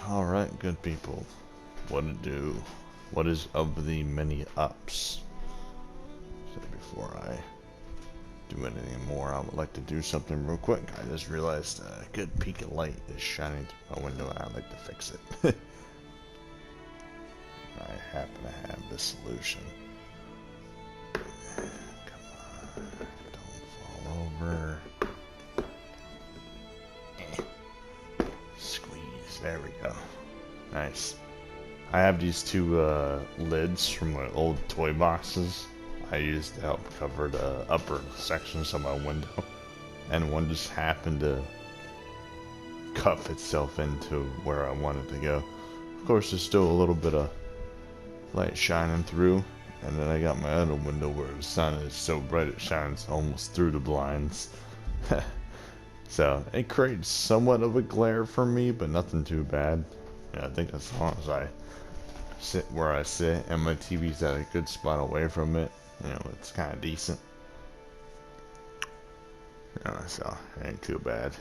Alright, good people. What to do? What is of the many ups? So before I do anything more, I would like to do something real quick. I just realized a good peak of light is shining through my window and I'd like to fix it. I happen to have the solution. Come on, don't fall over. Squeeze, there we go. Nice. I have these two lids from my old toy boxes I used to help cover the upper sections of my window, and one just happened to cuff itself into where I wanted to go. Of course, there's still a little bit of light shining through, and then I got my other window where the sun is so bright it shines almost through the blinds. So it creates somewhat of a glare for me, but nothing too bad. Yeah, I think as long as I sit where I sit and my TV's at a good spot away from it, you know, it's kind of decent. So it ain't too bad.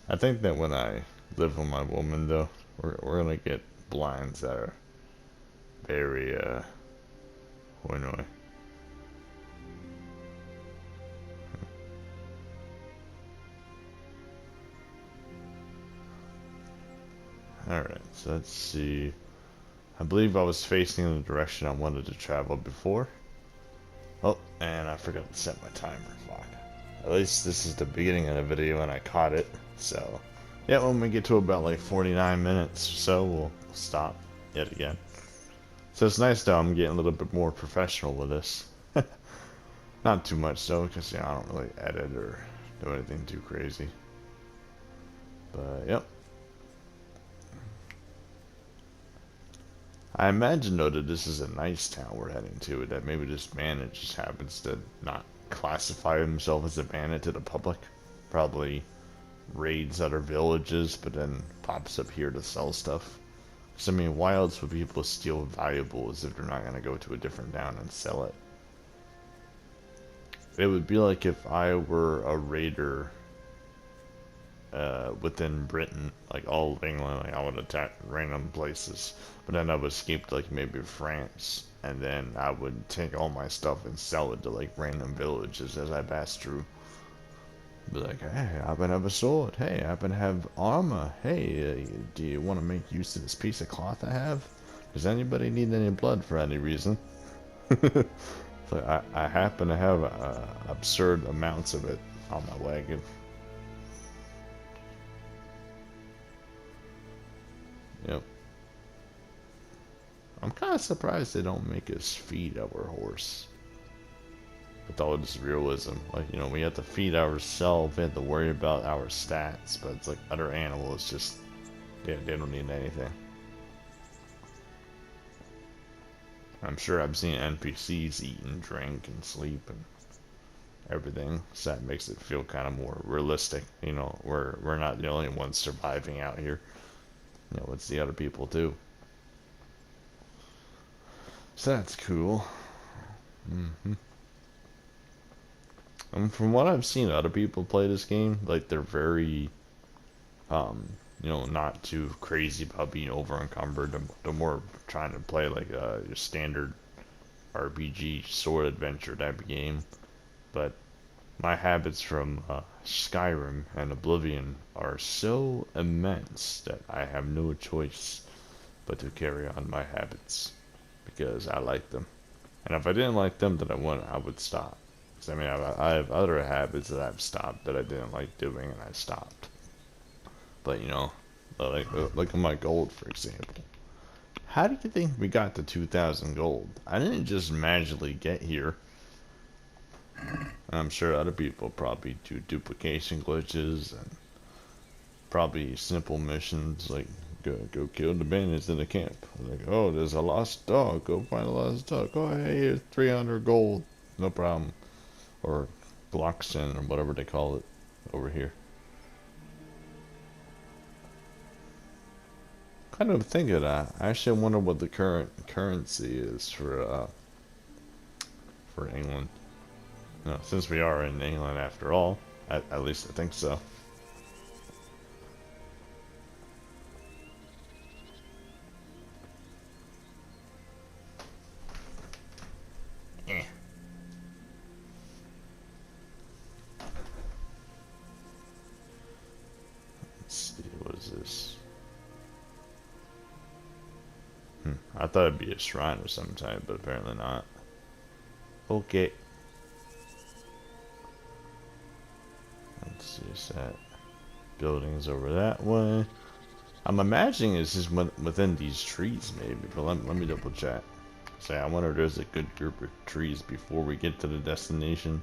I think that when I live with my woman, though, we're gonna get blinds that are very oh, anyway. Alright, so let's see. I believe I was facing the direction I wanted to travel before. Oh, and I forgot to set my timer clock. At least this is the beginning of the video and I caught it. So, yeah, when we get to about like 49 minutes or so, we'll stop yet again. So it's nice though, I'm getting a little bit more professional with this. Not too much though, because you know, I don't really edit or do anything too crazy. But, yep. I imagine though that this is a nice town we're heading to, that maybe this bandit just happens to not classify himself as a bandit to the public. Probably raids other villages, but then pops up here to sell stuff. Because I mean, why else would people steal valuables if they're not going to go to a different town and sell it? It would be like if I were a raider within Britain, like all of England, like I would attack random places, but then I would escape to like maybe France, and then I would take all my stuff and sell it to like random villages as I passed through. Be like, hey, I happen to have a sword. Hey, I happen to have armor. Hey, do you want to make use of this piece of cloth I have? Does anybody need any blood for any reason? So I happen to have absurd amounts of it on my wagon. Yep. I'm kind of surprised they don't make us feed our horse. With all this realism. Like, you know, we have to feed ourselves, we have to worry about our stats, but it's like other animals just, they don't need anything. I'm sure I've seen NPCs eat and drink and sleep and everything, so that makes it feel kind of more realistic. You know, we're not the only ones surviving out here. You know, it's the other people too. So that's cool. And from what I've seen other people play this game, like they're very, you know, not too crazy about being over encumbered. They're more trying to play like your standard RPG sword adventure type of game. But my habits from Skyrim and Oblivion are so immense that I have no choice but to carry on my habits because I like them. And if I didn't like them, then I would stop. Because I mean, I have other habits that I've stopped that I didn't like doing, and I stopped. But you know, like look at my gold, for example. How do you think we got to 2,000 gold? I didn't just magically get here. I'm sure other people probably do duplication glitches and probably simple missions like go kill the bandits in the camp. Like, oh, there's a lost dog. Go find a lost dog. Oh, hey, here's 300 gold. No problem. Or Glockson or whatever they call it over here. Kind of think of that. I actually wonder what the current currency is for England. No, since we are in England after all, at least I think so. I thought it'd be a shrine of some type, but apparently not. Okay. Let's see, is that buildings over that way? I'm imagining it's just within these trees, maybe, but let me double check. Say, I wonder if there's a good group of trees before we get to the destination.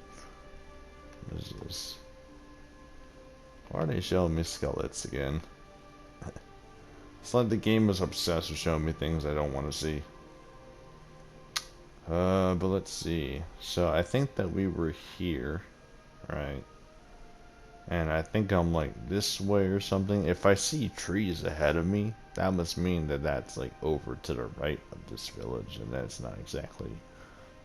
What is this? Why are they showing me skeletons again? It's like the game is obsessed with showing me things I don't want to see. But let's see. So I think that we were here, right? And I think I'm like this way or something. If I see trees ahead of me, that must mean that that's like over to the right of this village, and that's not exactly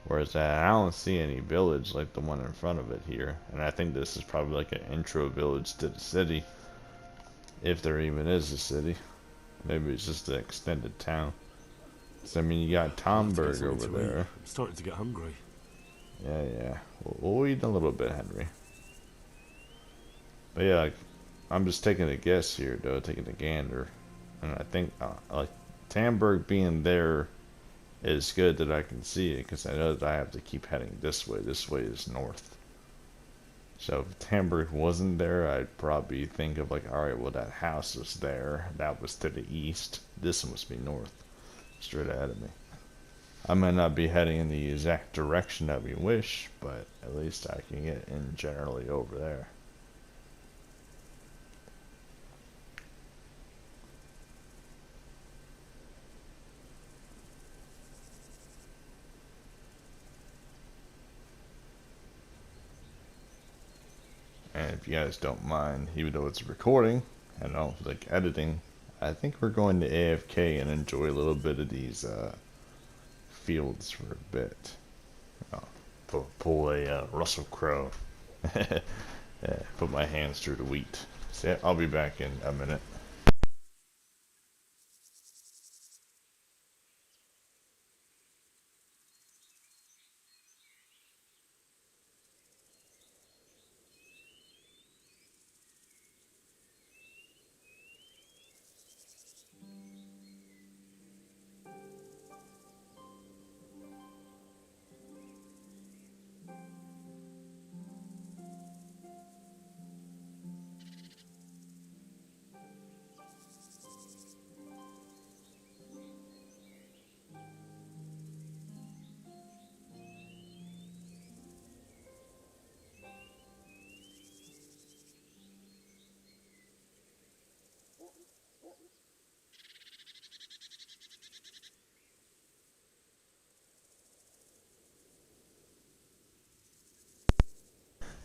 where it's at. I don't see any village like the one in front of it here, and I think this is probably like an intro village to the city, if there even is a city. Maybe it's just an extended town. So I mean, you got Tomberg over there. I'm starting to get hungry. Yeah, yeah. We'll eat a little bit, Henry. But yeah, like, I'm just taking a guess here, though, taking a gander, and I think like Tamberg being there is good that I can see it, because I know that I have to keep heading this way. This way is north. So if Tamberg wasn't there, I'd probably think of like, all right, well that house was there, that was to the east. This must be north, straight ahead of me. I might not be heading in the exact direction that we wish, but at least I can get in generally over there. And if you guys don't mind, even though it's recording and I don't like editing, I think we're going to AFK and enjoy a little bit of these fields for a bit. Oh, pull a Russell Crowe. Yeah, put my hands through the wheat. So yeah, I'll be back in a minute.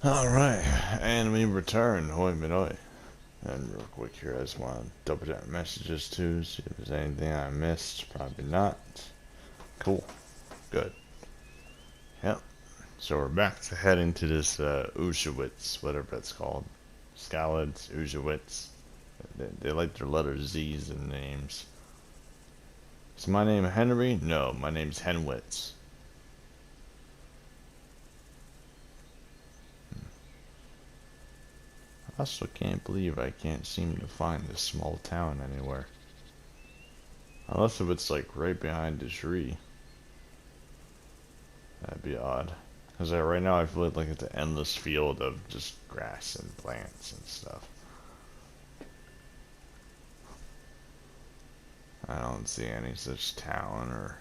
Alright, and we return. Hoi midoi. And real quick here, I just want to double check messages too, see if there's anything I missed. Probably not. Cool. Good. Yep. So we're back to heading to this Ushawitz, whatever that's called. Skalids, Ushawitz. They like their letter Z's in names. Is my name Henry? No, my name's Henwitz. I also can't believe I can't seem to find this small town anywhere. Unless if it's like right behind the tree. That'd be odd. Because right now I feel like it's an endless field of just grass and plants and stuff. I don't see any such town or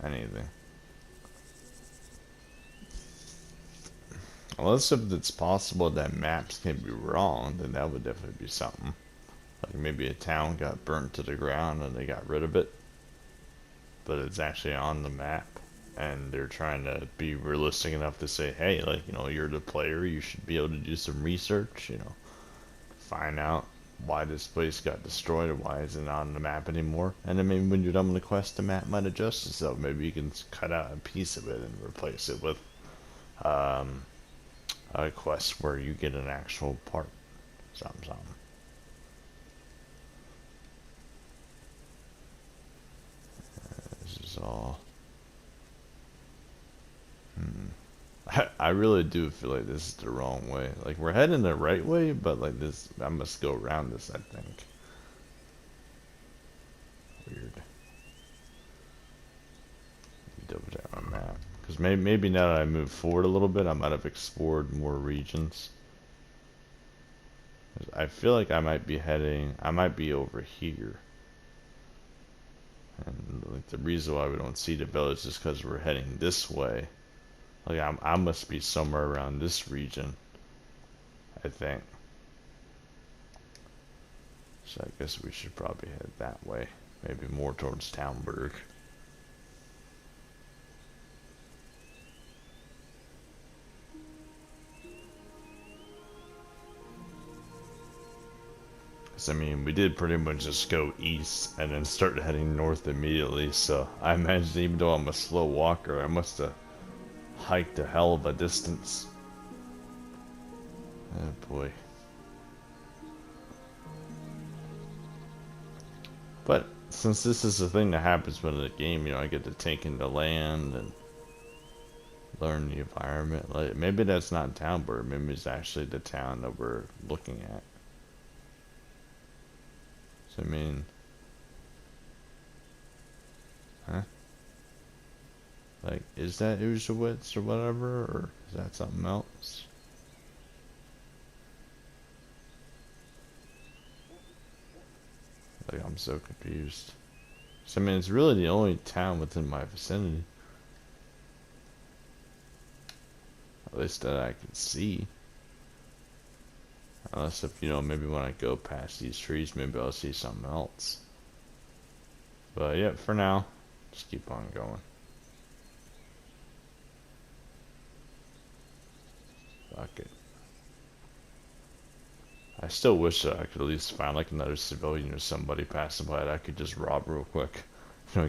anything. Unless if it's possible that maps can be wrong, then that would definitely be something. Like maybe a town got burnt to the ground and they got rid of it, but it's actually on the map, and they're trying to be realistic enough to say, hey, like, you know, you're the player, you should be able to do some research, you know, find out why this place got destroyed or why it's not on the map anymore. And then maybe when you're done with the quest, the map might adjust itself. Maybe you can cut out a piece of it and replace it with a quest where you get an actual part. Something. This is all. I really do feel like this is the wrong way. Like, we're heading the right way, but like this, I must go around this, I think. Because maybe now that I move forward a little bit, I might have explored more regions. I feel like I might be over here. And like the reason why we don't see the village is because we're heading this way. Like I must be somewhere around this region, I think. So I guess we should probably head that way. Maybe more towards Townburg. I mean, we did pretty much just go east and then start heading north immediately, so I imagine even though I'm a slow walker, I must have hiked a hell of a distance. Oh boy. But since this is the thing that happens within the game, I get to take in the land and learn the environment. Like maybe that's not Townburg, maybe it's actually the town that we're looking at. So I mean, huh? Like, is that Ushawitz or whatever, or is that something else? Like, I'm so confused. So I mean, it's really the only town within my vicinity. At least that I can see. Unless if, maybe when I go past these trees, maybe I'll see something else. But yeah, for now, just keep on going. Fuck it. I still wish that I could at least find like another civilian or somebody passing by that I could just rob real quick.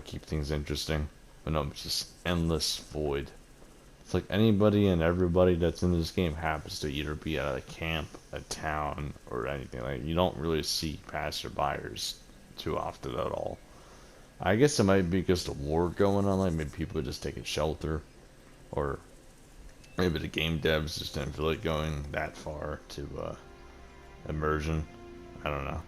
Keep things interesting. But no, it's just endless void. It's like anybody and everybody that's in this game happens to either be at a camp, a town, or anything. Like, you don't really see passerbyers too often at all. I guess it might be because the war going on, like maybe people are just taking shelter, or maybe the game devs just didn't feel like going that far to immersion. I don't know.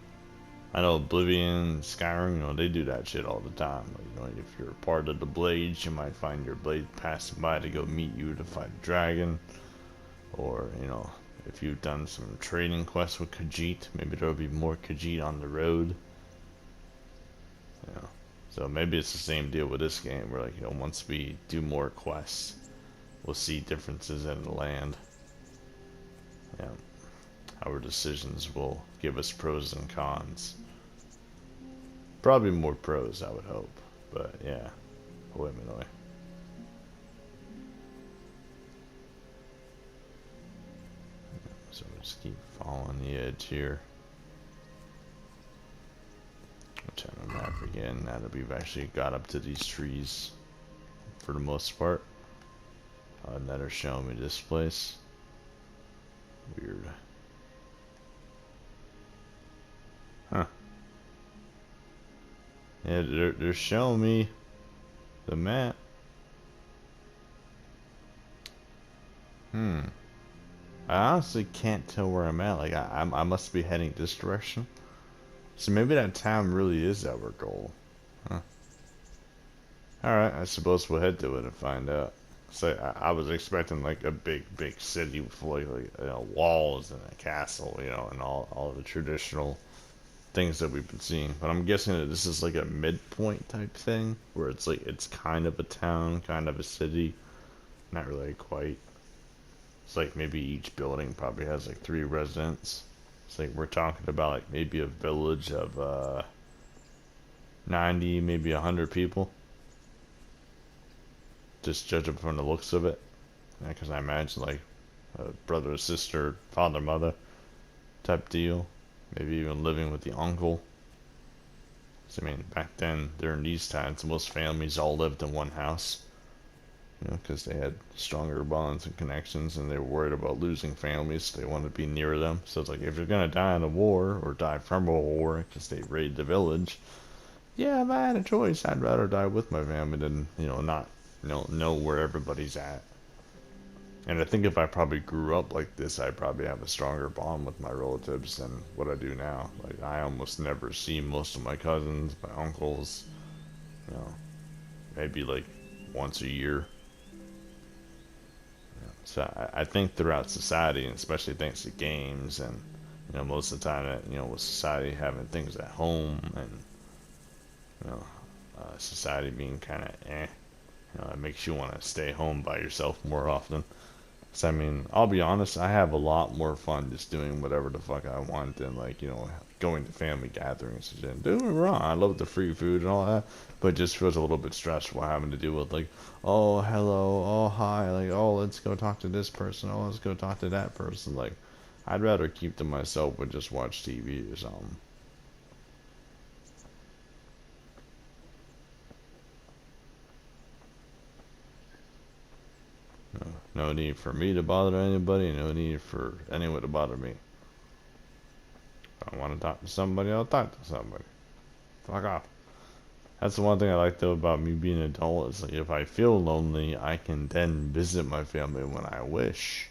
I know Oblivion, Skyrim, they do that shit all the time. Like, if you're a part of the Blades, you might find your Blade passing by to go meet you to fight a dragon. Or, if you've done some trading quests with Khajiit, maybe there'll be more Khajiit on the road. So maybe it's the same deal with this game, where once we do more quests, we'll see differences in the land. Yeah. Our decisions will give us pros and cons. Probably more pros, I would hope. But yeah, Illinois. So we'll just keep following the edge here. Which on the map again, now that we've actually got up to these trees for the most part. That are showing me this place. Weird. Huh. Yeah, they're showing me the map. I honestly can't tell where I'm at. Like, I must be heading this direction. So maybe that town really is our goal. Huh. Alright, I suppose we'll head to it and find out. So I was expecting like a big city with like walls and a castle, and all the traditional things that we've been seeing. But I'm guessing that this is like a midpoint type thing, where it's like it's kind of a town, kind of a city, not really quite. It's like maybe each building probably has like 3 residents. It's like we're talking about like maybe a village of 90, maybe 100 people. Just judging from the looks of it, because I imagine like a brother, sister, father, mother type deal. Maybe even living with the uncle. So I mean, back then, during these times, most families all lived in one house. Because they had stronger bonds and connections, and they were worried about losing families, so they wanted to be near them. So it's like, if you're gonna die in a war, or die from a war, because they raid the village, yeah, if I had a choice, I'd rather die with my family than, not, know where everybody's at. And I think if I probably grew up like this, I'd probably have a stronger bond with my relatives than what I do now. Like, I almost never see most of my cousins, my uncles, maybe like once a year. So I think throughout society, and especially thanks to games, and most of the time that with society having things at home, and you know society being kind of it makes you want to stay home by yourself more often. So I mean, I'll be honest, I have a lot more fun just doing whatever the fuck I want than like going to family gatherings and shit. Don't get me wrong, I love the free food and all that, but it just feels a little bit stressful having to deal with like, oh hello, oh hi, like oh let's go talk to this person, oh let's go talk to that person. Like, I'd rather keep to myself and just watch TV or something. No need for me to bother anybody, no need for anyone to bother me. If I want to talk to somebody, I'll talk to somebody. Fuck off. That's the one thing I like though about me being an adult is like if I feel lonely, I can then visit my family when I wish.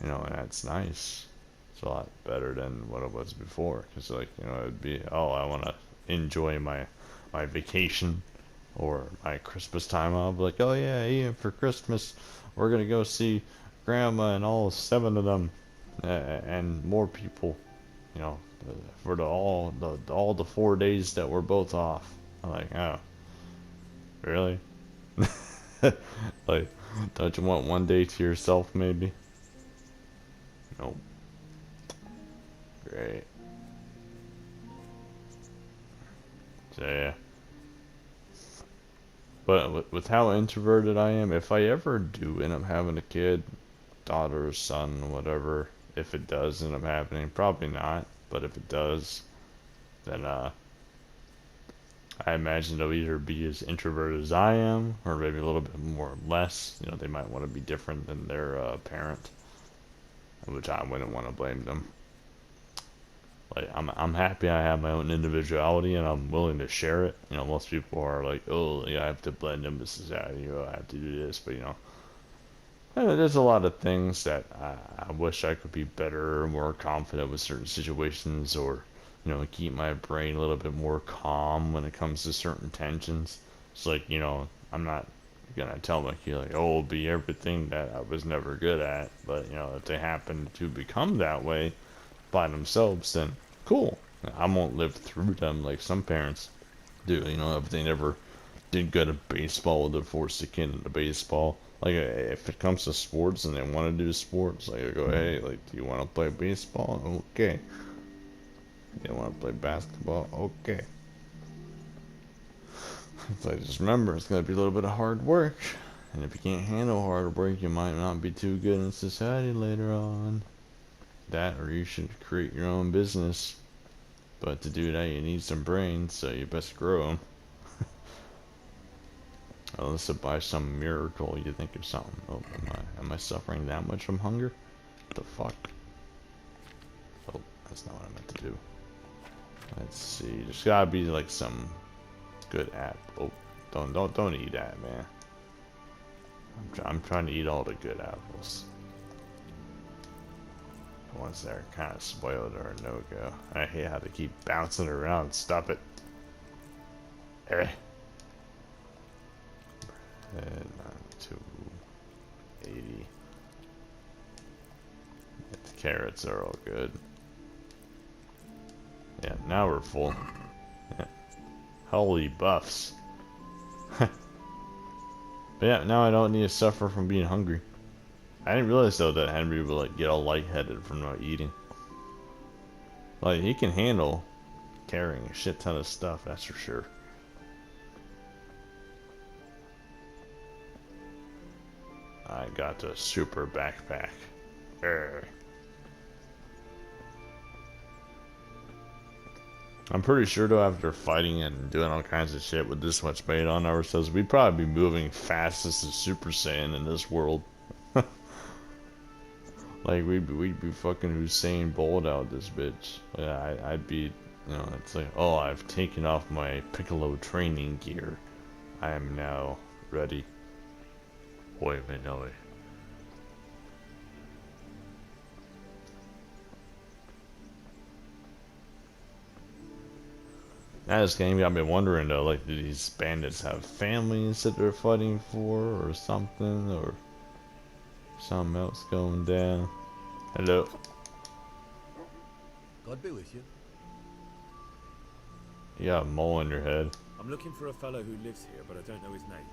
And that's nice. It's a lot better than what it was before. Cause like it'd be I want to enjoy my vacation or my Christmas time. I'll be like, oh yeah, Ian, for Christmas we're gonna go see Grandma and all 7 of them and more people. You know, for all the 4 days that we're both off. I'm like, oh, really? Like, don't you want one day to yourself, maybe? Nope. Great. So yeah. But with how introverted I am, if I ever do end up having a kid, daughter, son, whatever, if it does end up happening, probably not. But if it does, then I imagine they'll either be as introverted as I am, or maybe a little bit more or less. They might want to be different than their parent, which I wouldn't want to blame them. Like I'm happy I have my own individuality and I'm willing to share it. Most people are like, oh, yeah, I have to blend into society, or I have to do this, but there's a lot of things that I wish I could be better or more confident with certain situations, or keep my brain a little bit more calm when it comes to certain tensions. It's like, I'm not gonna tell my kid like, oh, it'll be everything that I was never good at. But if they happen to become that way by themselves, then cool. I won't live through them like some parents do. If they never did good at baseball, or they're forced to kid into baseball. Like, if it comes to sports and they want to do sports, like I go, hey, like, do you want to play baseball? Okay. You want to play basketball? Okay. It's like, just remember, it's going to be a little bit of hard work. And if you can't handle hard work, you might not be too good in society later on. That, or you should create your own business. But to do that, you need some brains, so you best grow them. Unless by some miracle you think of something. Oh, am I suffering that much from hunger? What the fuck? Oh, that's not what I meant to do. Let's see. There's gotta be like some good app. Oh, don't eat that, man. I'm trying to eat all the good apples. The ones that are kind of spoiled are a no-go. I hate how to keep bouncing around. Stop it. Eh. And 280. The carrots are all good. Yeah, now we're full. Yeah. Holy buffs. But yeah, now I don't need to suffer from being hungry. I didn't realize though that Henry would like get all lightheaded from not eating. Like, he can handle carrying a shit ton of stuff, that's for sure. I got a super backpack. Urgh. I'm pretty sure though, after fighting and doing all kinds of shit with this much weight on ourselves, we'd probably be moving fastest as Super Saiyan in this world. Like, we'd be fucking Usain Bolt out this bitch. Yeah, I'd be, it's like, oh, I've taken off my Piccolo training gear. I am now ready. Oi, Minoe. Now this game got me wondering though, like, do these bandits have families that they're fighting for, or something, or Something else going down. Hello. God be with you. You got a mole on your head. I'm looking for a fellow who lives here, but I don't know his name.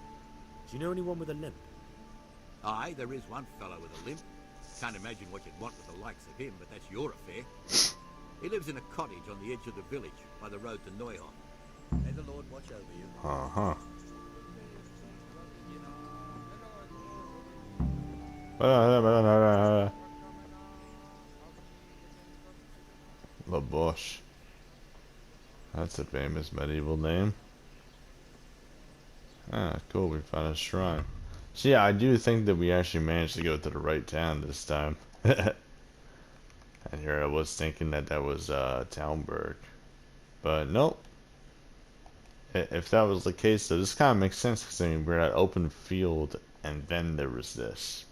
Do you know anyone with a limp? Aye, there is one fellow with a limp. Can't imagine what you'd want with the likes of him, but that's your affair. He lives in a cottage on the edge of the village, by the road to Neuhof. May the Lord watch over you. Uh-huh. La Bush. That's a famous medieval name. Ah, cool, we found a shrine. So yeah, I do think that we actually managed to go to the right town this time. And here I was thinking that that was Talmberg. But nope. If that was the case, though, this kind of makes sense because I mean, we're at open field and then there was this.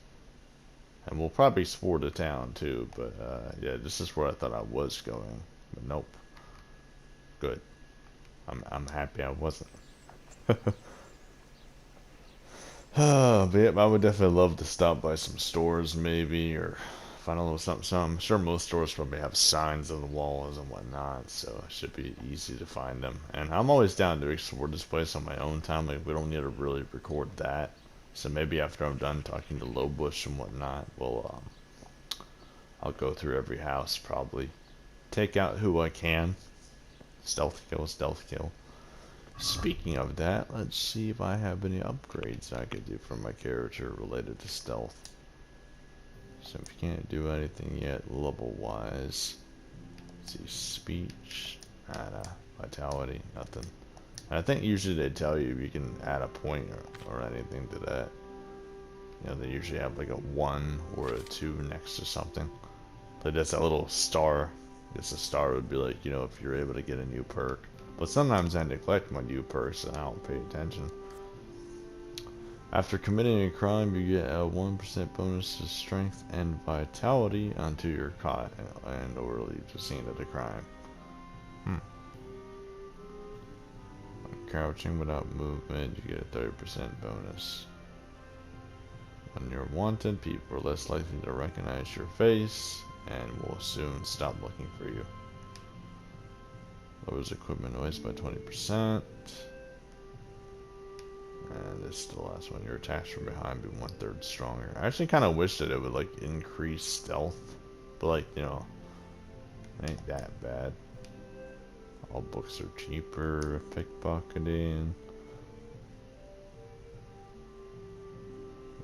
And we'll probably explore the town too, but yeah, this is where I thought I was going. But nope. Good. I'm happy I wasn't. But yeah, I would definitely love to stop by some stores maybe, or find a little something. I'm sure most stores probably have signs on the walls and whatnot, so it should be easy to find them. And I'm always down to explore this place on my own time. Like, we don't need to really record that. So maybe after I'm done talking to Lowbush and whatnot, I'll go through every house probably. Take out who I can. Stealth kill, stealth kill. Speaking of that, let's see if I have any upgrades I could do for my character related to stealth. So if you can't do anything yet level wise, let's see, speech, vitality, nothing. And I think usually they tell you if you can add a point or anything to that. You know, they usually have like a 1 or a 2 next to something. But that's that little star. I guess a star would be like, you know, if you're able to get a new perk. But sometimes I neglect my new perks and I don't pay attention. After committing a crime, you get a 1% bonus to strength and vitality until you're caught and or leave the scene of the crime. When crouching without movement, you get a 30% bonus. When you're wanted, people are less likely to recognize your face and will soon stop looking for you. Lowers equipment noise by 20%. And this is the last one. Your attacks from behind be 1/3 stronger. I actually kind of wish that it would like increase stealth, but like, you know, it ain't that bad. All books are cheaper. Pickpocketing.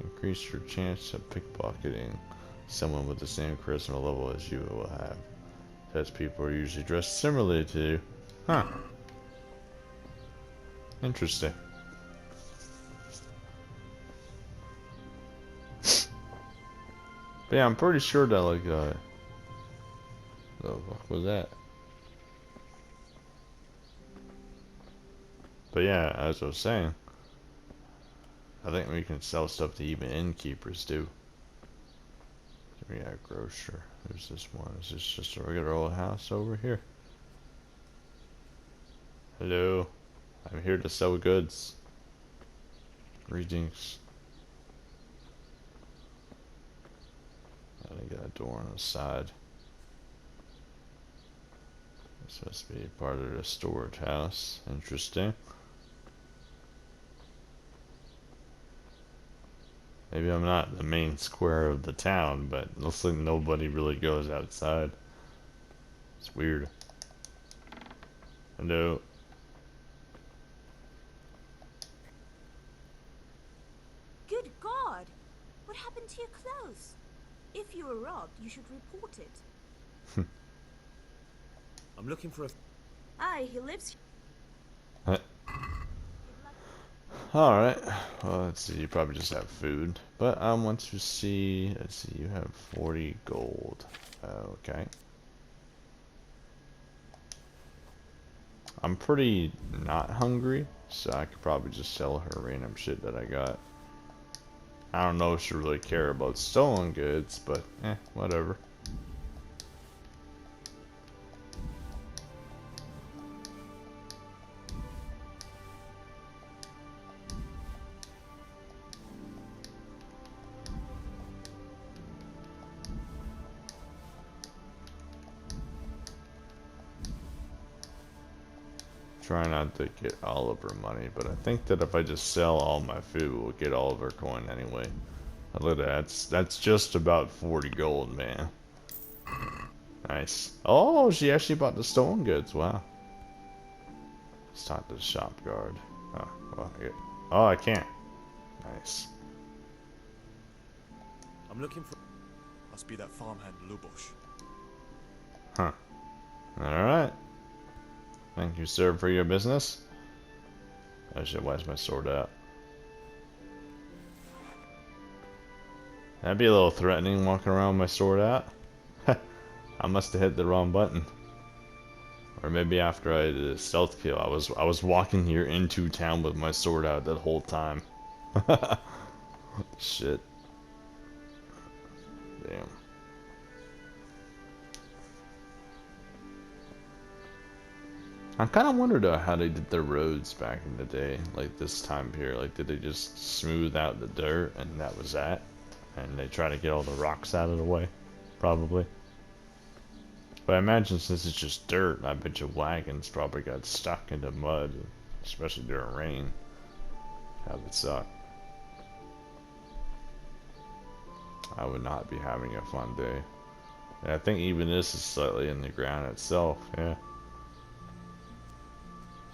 Increase your chance of pickpocketing someone with the same charisma level as you will have. As people are usually dressed similarly to you. Huh. Interesting. But yeah, I'm pretty sure that like the fuck was that? But yeah, as I was saying, I think we can sell stuff to even innkeepers too. We got a grocer. Who's this one? Is this just a regular old house over here? Hello. I'm here to sell goods. Greetings. I got a door on the side. It's supposed to be part of the storage house. Interesting. Maybe I'm not the main square of the town, but it looks like nobody really goes outside. It's weird. Hello. Good God! What happened to your clothes? If you were robbed, you should report it. I'm looking for a... Aye, he lives... Alright. Well, let's see. You probably just have food. But I want to see... Let's see. You have 40 gold. Okay. I'm pretty not hungry, so I could probably just sell her random shit that I got. I don't know if she really care about stolen goods, but whatever. Try not to get all of her money, but I think that if I just sell all my food, we'll get all of her coin anyway. Look at that. That's just about 40 gold, man. Nice. Oh, she actually bought the stolen goods. Wow. Let's talk to the shop guard. Oh, well, oh, I can't. Nice. I'm looking for. Must be that farmhand Lubosh. Huh. Alright. Thank you, sir, for your business. I should wise my sword out. That'd be a little threatening walking around with my sword out. I must have hit the wrong button. Or maybe after I did a stealth kill, I was walking here into town with my sword out that whole time. Shit. Damn. I kind of wondered how they did their roads back in the day, like this time period. Like, did they just smooth out the dirt and that was that? And they try to get all the rocks out of the way? Probably. But I imagine since it's just dirt, I bet your wagons probably got stuck into mud, especially during rain. That would suck. I would not be having a fun day. And I think even this is slightly in the ground itself, yeah.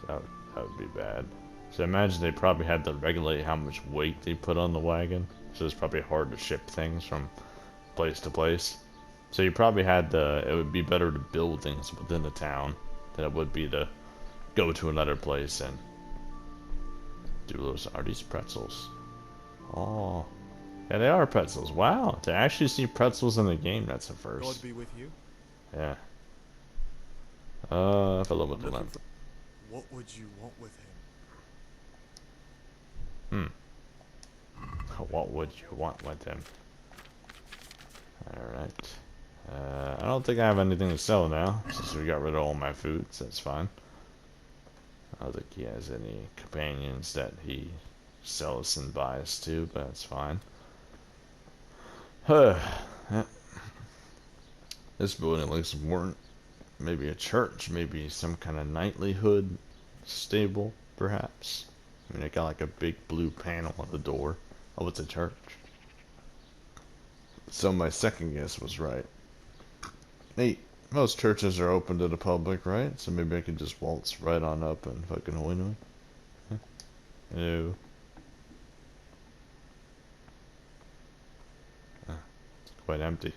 So that would be bad. So I imagine they probably had to regulate how much weight they put on the wagon. So it's probably hard to ship things from place to place. So you probably had to, it would be better to build things within the town than it would be to go to another place and do those. Are these pretzels? Oh. Yeah, they are pretzels. Wow. To actually see pretzels in the game, that's a first. God be with you. Yeah. Fellow with the lamp. What would you want with him? What would you want with him? Alright. I don't think I have anything to sell now, since we got rid of all my foods. That's fine. I don't think he has any companions that he sells and buys to, but that's fine. Yeah. This building looks important. Maybe a church, maybe some kind of knightlyhood stable, perhaps. I mean, it got like a big blue panel on the door. Oh, it's a church. So my second guess was right. Hey, most churches are open to the public, right? So maybe I could just waltz right on up and fucking go into it. Huh? Hello. It's quite empty.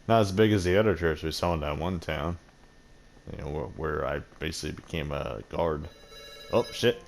Not as big as the other church we saw in that one town. You know, where I basically became a guard. Oh, shit.